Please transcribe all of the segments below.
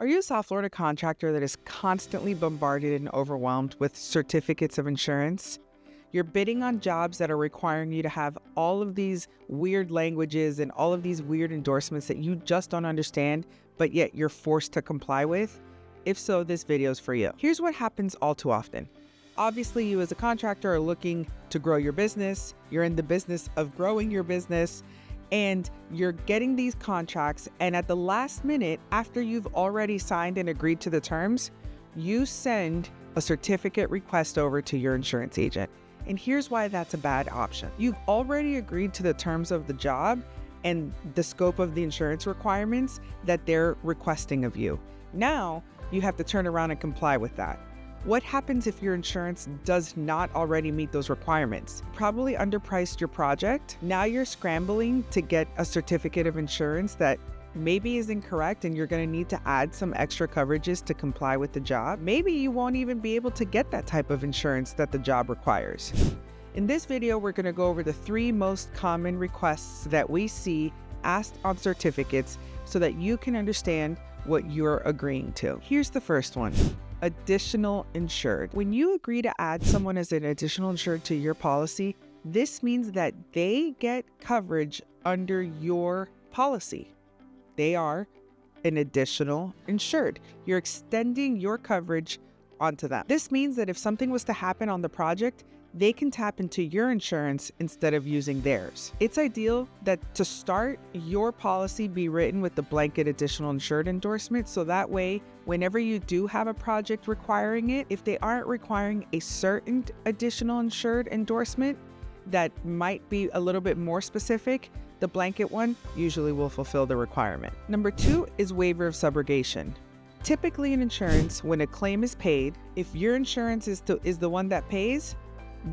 Are you a South Florida contractor that is constantly bombarded and overwhelmed with certificates of insurance? You're bidding on jobs that are requiring you to have all of these weird languages and all of these weird endorsements that you just don't understand, but yet you're forced to comply with? If so, this video is for you. Here's what happens all too often. Obviously, you as a contractor are looking to grow your business. You're in the business of growing your business, and you're getting these contracts, and at the last minute, after you've already signed and agreed to the terms, you send a certificate request over to your insurance agent. And here's why that's a bad option. You've already agreed to the terms of the job and the scope of the insurance requirements that they're requesting of you. Now, you have to turn around and comply with that. What happens if your insurance does not already meet those requirements? Probably underpriced your project. Now you're scrambling to get a certificate of insurance that maybe is incorrect, and you're going to need to add some extra coverages to comply with the job. Maybe you won't even be able to get that type of insurance that the job requires. In this video, we're going to go over the 3 most common requests that we see asked on certificates so that you can understand what you're agreeing to. Here's the first one. Additional insured. When you agree to add someone as an additional insured to your policy, this means that they get coverage under your policy. They are an additional insured. You're extending your coverage onto them. This means that if something was to happen on the project, they can tap into your insurance instead of using theirs. It's ideal that to start, your policy be written with the blanket additional insured endorsement, so that way, whenever you do have a project requiring it, if they aren't requiring a certain additional insured endorsement that might be a little bit more specific, the blanket one usually will fulfill the requirement. Number 2 is waiver of subrogation. Typically in insurance, when a claim is paid, if your insurance is the one that pays,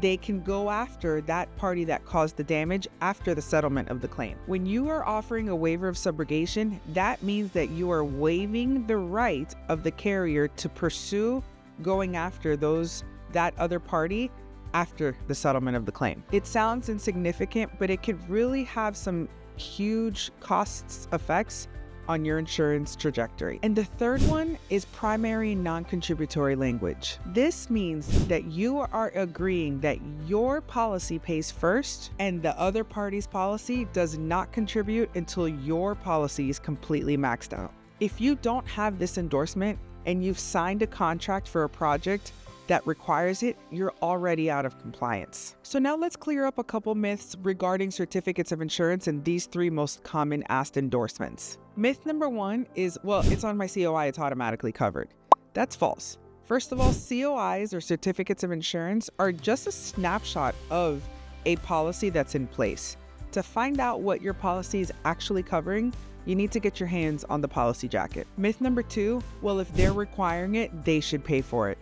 they can go after that party that caused the damage after the settlement of the claim. When you are offering a waiver of subrogation, that means that you are waiving the right of the carrier to pursue going after that other party after the settlement of the claim. It sounds insignificant, but it could really have some huge costs effects on your insurance trajectory. And the third one is primary and non-contributory language. This means that you are agreeing that your policy pays first and the other party's policy does not contribute until your policy is completely maxed out. If you don't have this endorsement and you've signed a contract for a project that requires it, you're already out of compliance. So now let's clear up a couple myths regarding certificates of insurance and these 3 most common asked endorsements. Myth number 1 is, well, it's on my COI, it's automatically covered. That's false. First of all, COIs or certificates of insurance are just a snapshot of a policy that's in place. To find out what your policy is actually covering, you need to get your hands on the policy jacket. Myth number 2, well, if they're requiring it, they should pay for it.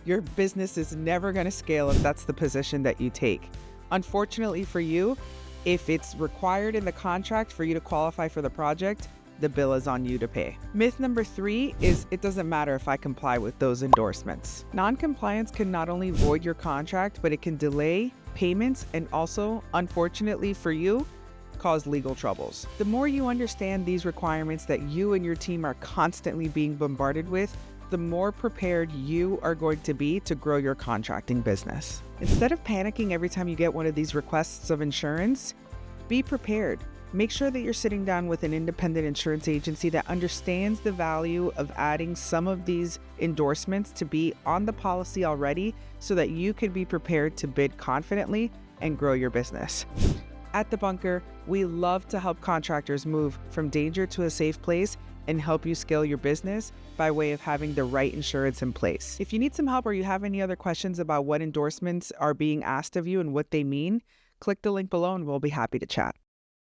Your business is never going to scale if that's the position that you take. Unfortunately for you, if it's required in the contract for you to qualify for the project, the bill is on you to pay. Myth number 3 is it doesn't matter if I comply with those endorsements. Non-compliance can not only void your contract, but it can delay payments and also, unfortunately for you, cause legal troubles. The more you understand these requirements that you and your team are constantly being bombarded with, the more prepared you are going to be to grow your contracting business. Instead of panicking every time you get one of these requests of insurance, be prepared. Make sure that you're sitting down with an independent insurance agency that understands the value of adding some of these endorsements to be on the policy already so that you can be prepared to bid confidently and grow your business. At The Bunker, we love to help contractors move from danger to a safe place and help you scale your business by way of having the right insurance in place. If you need some help or you have any other questions about what endorsements are being asked of you and what they mean, click the link below and we'll be happy to chat.